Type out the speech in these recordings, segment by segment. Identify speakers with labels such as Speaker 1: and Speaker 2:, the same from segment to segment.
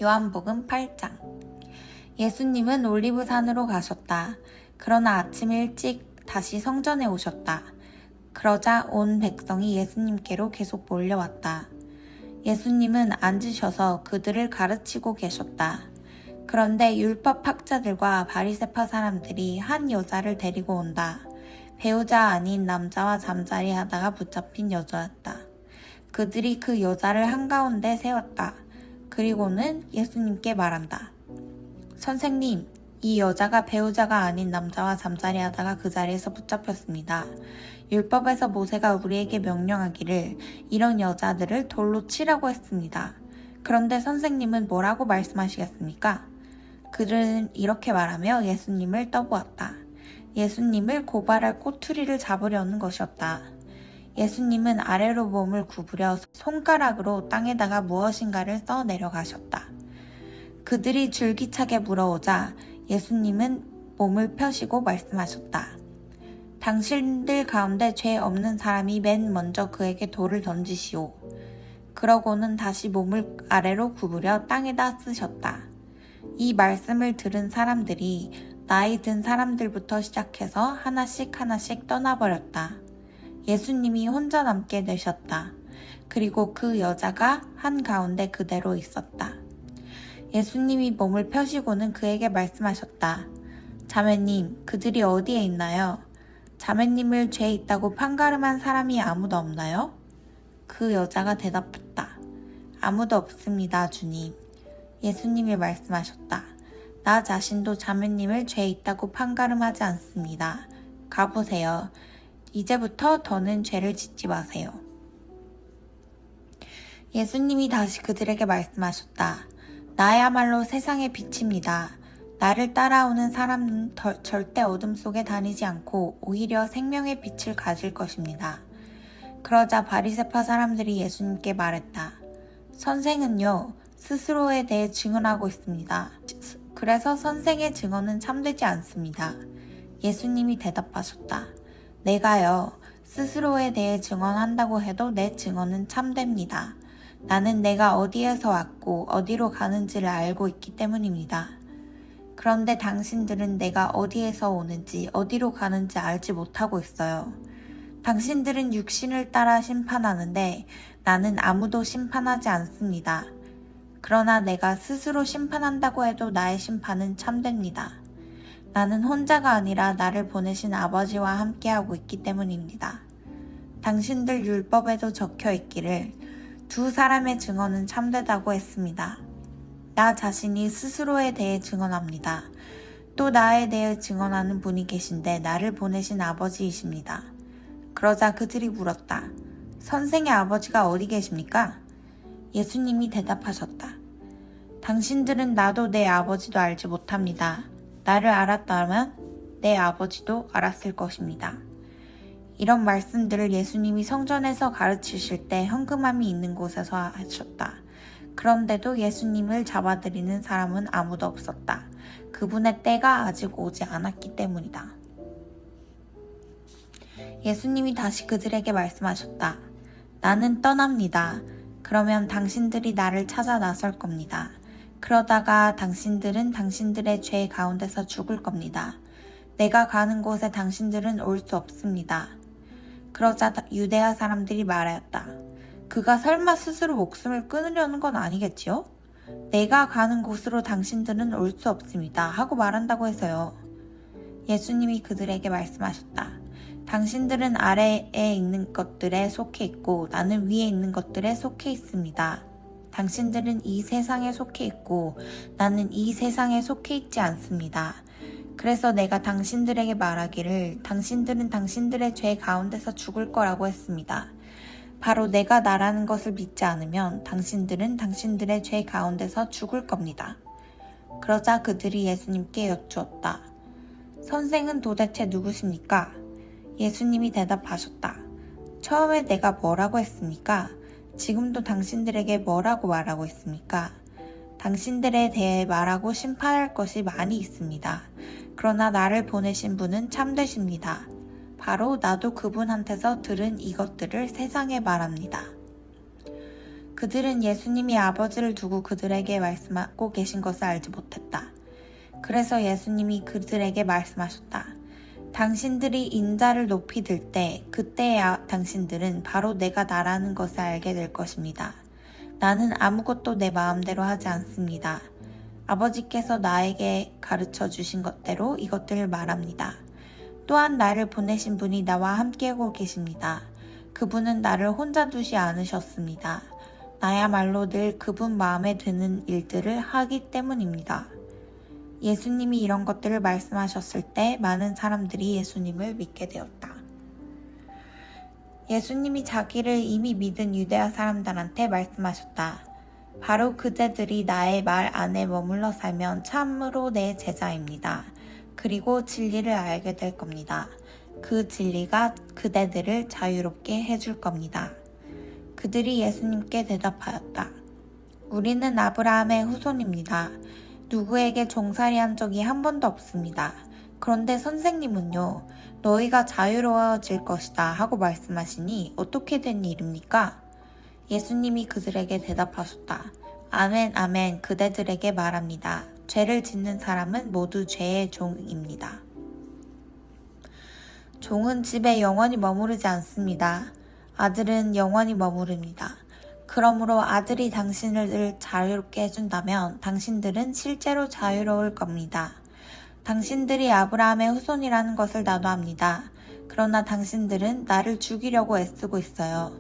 Speaker 1: 요한복음 8장. 예수님은 올리브산으로 가셨다. 그러나 아침 일찍 다시 성전에 오셨다. 그러자 온 백성이 예수님께로 계속 몰려왔다. 예수님은 앉으셔서 그들을 가르치고 계셨다. 그런데 율법 학자들과 바리새파 사람들이 한 여자를 데리고 온다. 배우자 아닌 남자와 잠자리 하다가 붙잡힌 여자였다. 그들이 그 여자를 한가운데 세웠다. 그리고는 예수님께 말한다. 선생님, 이 여자가 배우자가 아닌 남자와 잠자리 하다가 그 자리에서 붙잡혔습니다. 율법에서 모세가 우리에게 명령하기를 이런 여자들을 돌로 치라고 했습니다. 그런데 선생님은 뭐라고 말씀하시겠습니까? 그들은 이렇게 말하며 예수님을 떠보았다. 예수님을 고발할 꼬투리를 잡으려는 것이었다. 예수님은 아래로 몸을 구부려 손가락으로 땅에다가 무엇인가를 써 내려가셨다. 그들이 줄기차게 물어오자 예수님은 몸을 펴시고 말씀하셨다. 당신들 가운데 죄 없는 사람이 맨 먼저 그에게 돌을 던지시오. 그러고는 다시 몸을 아래로 구부려 땅에다 쓰셨다. 이 말씀을 들은 사람들이 나이 든 사람들부터 시작해서 하나씩 떠나버렸다. 예수님이 혼자 남게 되셨다. 그리고 그 여자가 한가운데 그대로 있었다. 예수님이 몸을 펴시고는 그에게 말씀하셨다. 자매님, 그들이 어디에 있나요? 자매님을 죄 있다고 판가름한 사람이 아무도 없나요? 그 여자가 대답했다. 아무도 없습니다, 주님. 예수님이 말씀하셨다. 나 자신도 자매님을 죄 있다고 판가름하지 않습니다. 가보세요. 이제부터 더는 죄를 짓지 마세요. 예수님이 다시 그들에게 말씀하셨다. 나야말로 세상의 빛입니다. 나를 따라오는 사람은 절대 어둠 속에 다니지 않고 오히려 생명의 빛을 가질 것입니다. 그러자 바리새파 사람들이 예수님께 말했다. 선생은요, 스스로에 대해 증언하고 있습니다. 그래서 선생의 증언은 참되지 않습니다. 예수님이 대답하셨다. 내가요, 스스로에 대해 증언한다고 해도 내 증언은 참됩니다. 나는 내가 어디에서 왔고 어디로 가는지를 알고 있기 때문입니다. 그런데 당신들은 내가 어디에서 오는지 어디로 가는지 알지 못하고 있어요. 당신들은 육신을 따라 심판하는데 나는 아무도 심판하지 않습니다. 그러나 내가 스스로 심판한다고 해도 나의 심판은 참됩니다. 나는 혼자가 아니라 나를 보내신 아버지와 함께하고 있기 때문입니다. 당신들 율법에도 적혀 있기를 두 사람의 증언은 참되다고 했습니다. 나 자신이 스스로에 대해 증언합니다. 또 나에 대해 증언하는 분이 계신데 나를 보내신 아버지이십니다. 그러자 그들이 물었다. 선생의 아버지가 어디 계십니까? 예수님이 대답하셨다. 당신들은 나도 내 아버지도 알지 못합니다. 나를 알았다면 내 아버지도 알았을 것입니다. 이런 말씀들을 예수님이 성전에서 가르치실 때 현금함이 있는 곳에서 하셨다. 그런데도 예수님을 잡아들이는 사람은 아무도 없었다. 그분의 때가 아직 오지 않았기 때문이다. 예수님이 다시 그들에게 말씀하셨다. 나는 떠납니다. 그러면 당신들이 나를 찾아 나설 겁니다. 그러다가 당신들은 당신들의 죄 가운데서 죽을 겁니다. 내가 가는 곳에 당신들은 올 수 없습니다. 그러자 유대아 사람들이 말하였다. 그가 설마 스스로 목숨을 끊으려는 건 아니겠지요? 내가 가는 곳으로 당신들은 올 수 없습니다. 하고 말한다고 해서요. 예수님이 그들에게 말씀하셨다. 당신들은 아래에 있는 것들에 속해 있고 나는 위에 있는 것들에 속해 있습니다. 당신들은 이 세상에 속해 있고 나는 이 세상에 속해 있지 않습니다. 그래서 내가 당신들에게 말하기를 당신들은 당신들의 죄 가운데서 죽을 거라고 했습니다. 바로 내가 나라는 것을 믿지 않으면 당신들은 당신들의 죄 가운데서 죽을 겁니다. 그러자 그들이 예수님께 여쭈었다. 선생은 도대체 누구십니까? 예수님이 대답하셨다. 처음에 내가 뭐라고 했습니까? 지금도 당신들에게 뭐라고 말하고 있습니까? 당신들에 대해 말하고 심판할 것이 많이 있습니다. 그러나 나를 보내신 분은 참되십니다. 바로 나도 그분한테서 들은 이것들을 세상에 말합니다. 그들은 예수님이 아버지를 두고 그들에게 말씀하고 계신 것을 알지 못했다. 그래서 예수님이 그들에게 말씀하셨다. 당신들이 인자를 높이 들 때 그때의 당신들은 바로 내가 나라는 것을 알게 될 것입니다. 나는 아무것도 내 마음대로 하지 않습니다. 아버지께서 나에게 가르쳐 주신 것대로 이것들을 말합니다. 또한 나를 보내신 분이 나와 함께하고 계십니다. 그분은 나를 혼자 두지 않으셨습니다. 나야말로 늘 그분 마음에 드는 일들을 하기 때문입니다. 예수님이 이런 것들을 말씀하셨을 때 많은 사람들이 예수님을 믿게 되었다. 예수님이 자기를 이미 믿은 유대아 사람들한테 말씀하셨다. 바로 그대들이 나의 말 안에 머물러 살면 참으로 내 제자입니다. 그리고 진리를 알게 될 겁니다. 그 진리가 그대들을 자유롭게 해줄 겁니다. 그들이 예수님께 대답하였다. 우리는 아브라함의 후손입니다. 누구에게 종살이한 적이 한 번도 없습니다. 그런데 선생님은요, 너희가 자유로워질 것이다 하고 말씀하시니 어떻게 된 일입니까? 예수님이 그들에게 대답하셨다. 아멘, 아멘, 그대들에게 말합니다. 죄를 짓는 사람은 모두 죄의 종입니다. 종은 집에 영원히 머무르지 않습니다. 아들은 영원히 머무릅니다. 그러므로 아들이 당신을 자유롭게 해준다면 당신들은 실제로 자유로울 겁니다. 당신들이 아브라함의 후손이라는 것을 나도 압니다. 그러나 당신들은 나를 죽이려고 애쓰고 있어요.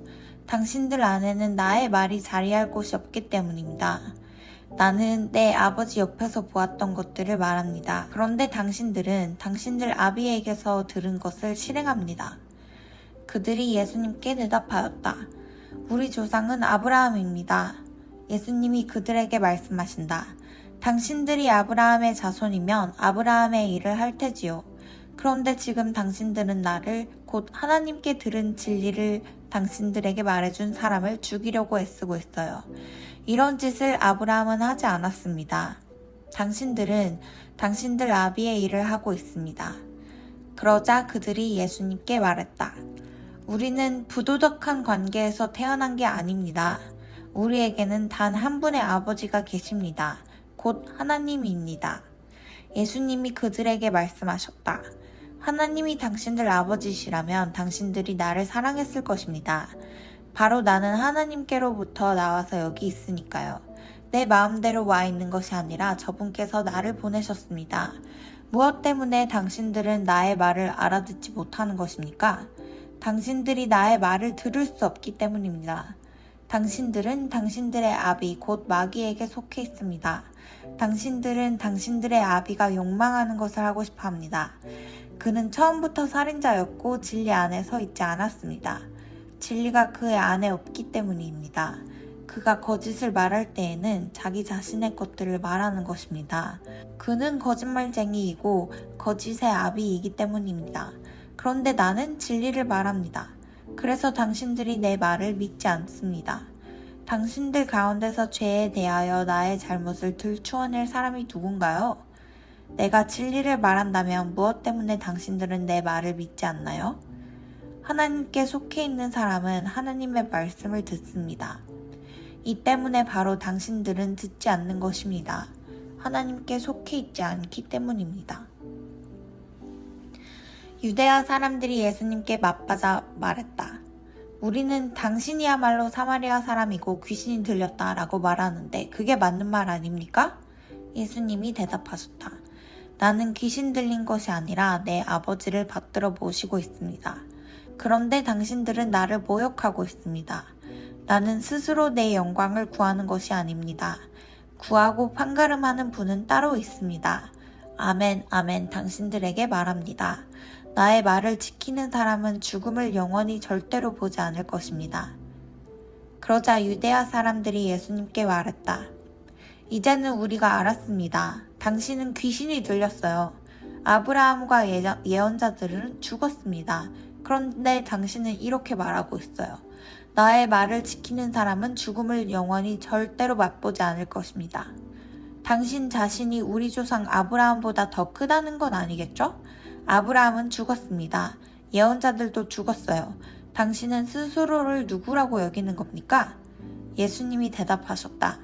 Speaker 1: 당신들 안에는 나의 말이 자리할 곳이 없기 때문입니다. 나는 내 아버지 옆에서 보았던 것들을 말합니다. 그런데 당신들은 당신들 아비에게서 들은 것을 실행합니다. 그들이 예수님께 대답하였다. 우리 조상은 아브라함입니다. 예수님이 그들에게 말씀하신다. 당신들이 아브라함의 자손이면 아브라함의 일을 할 테지요. 그런데 지금 당신들은 나를 곧 하나님께 들은 진리를 당신들에게 말해준 사람을 죽이려고 애쓰고 있어요. 이런 짓을 아브라함은 하지 않았습니다. 당신들은 당신들 아비의 일을 하고 있습니다. 그러자 그들이 예수님께 말했다. 우리는 부도덕한 관계에서 태어난 게 아닙니다. 우리에게는 단 한 분의 아버지가 계십니다. 곧 하나님입니다. 예수님이 그들에게 말씀하셨다. 하나님이 당신들 아버지시라면 당신들이 나를 사랑했을 것입니다. 바로 나는 하나님께로부터 나와서 여기 있으니까요. 내 마음대로 와 있는 것이 아니라 저분께서 나를 보내셨습니다. 무엇 때문에 당신들은 나의 말을 알아듣지 못하는 것입니까? 당신들이 나의 말을 들을 수 없기 때문입니다. 당신들은 당신들의 아비 곧 마귀에게 속해 있습니다. 당신들은 당신들의 아비가 욕망하는 것을 하고 싶어 합니다. 그는 처음부터 살인자였고 진리 안에 서 있지 않았습니다. 진리가 그의 안에 없기 때문입니다. 그가 거짓을 말할 때에는 자기 자신의 것들을 말하는 것입니다. 그는 거짓말쟁이이고 거짓의 아비이기 때문입니다. 그런데 나는 진리를 말합니다. 그래서 당신들이 내 말을 믿지 않습니다. 당신들 가운데서 죄에 대하여 나의 잘못을 들추어낼 사람이 누군가요? 내가 진리를 말한다면 무엇 때문에 당신들은 내 말을 믿지 않나요? 하나님께 속해 있는 사람은 하나님의 말씀을 듣습니다. 이 때문에 바로 당신들은 듣지 않는 것입니다. 하나님께 속해 있지 않기 때문입니다. 유대아 사람들이 예수님께 맞받아 말했다. 우리는 당신이야말로 사마리아 사람이고 귀신이 들렸다라고 말하는데 그게 맞는 말 아닙니까? 예수님이 대답하셨다. 나는 귀신 들린 것이 아니라 내 아버지를 받들어 모시고 있습니다. 그런데 당신들은 나를 모욕하고 있습니다. 나는 스스로 내 영광을 구하는 것이 아닙니다. 구하고 판가름하는 분은 따로 있습니다. 아멘, 아멘, 당신들에게 말합니다. 나의 말을 지키는 사람은 죽음을 영원히 절대로 보지 않을 것입니다. 그러자 유대아 사람들이 예수님께 말했다. 이제는 우리가 알았습니다. 당신은 귀신이 들렸어요. 아브라함과 예언자들은 죽었습니다. 그런데 당신은 이렇게 말하고 있어요. 나의 말을 지키는 사람은 죽음을 영원히 절대로 맛보지 않을 것입니다. 당신 자신이 우리 조상 아브라함보다 더 크다는 건 아니겠죠? 아브라함은 죽었습니다. 예언자들도 죽었어요. 당신은 스스로를 누구라고 여기는 겁니까? 예수님이 대답하셨다.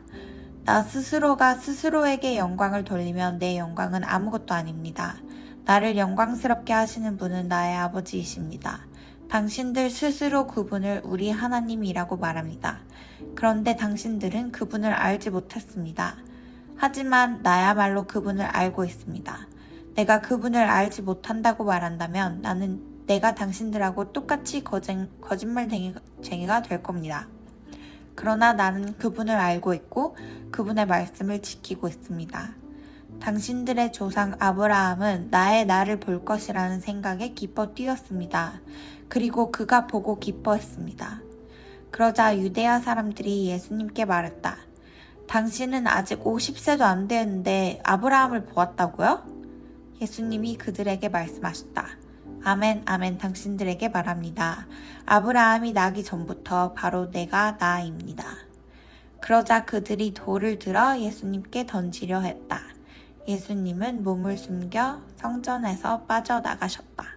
Speaker 1: 나 스스로가 스스로에게 영광을 돌리면 내 영광은 아무것도 아닙니다. 나를 영광스럽게 하시는 분은 나의 아버지이십니다. 당신들 스스로 그분을 우리 하나님이라고 말합니다. 그런데 당신들은 그분을 알지 못했습니다. 하지만 나야말로 그분을 알고 있습니다. 내가 그분을 알지 못한다고 말한다면 나는 내가 당신들하고 똑같이 거짓말쟁이가 될 겁니다. 그러나 나는 그분을 알고 있고 그분의 말씀을 지키고 있습니다. 당신들의 조상 아브라함은 나를 볼 것이라는 생각에 기뻐 뛰었습니다. 그리고 그가 보고 기뻐했습니다. 그러자 유대야 사람들이 예수님께 말했다. 당신은 아직 50세도 안 되었는데 아브라함을 보았다고요? 예수님이 그들에게 말씀하셨다. 아멘, 아멘 당신들에게 말합니다. 아브라함이 나기 전부터 바로 내가 나입니다. 그러자 그들이 돌을 들어 예수님께 던지려 했다. 예수님은 몸을 숨겨 성전에서 빠져나가셨다.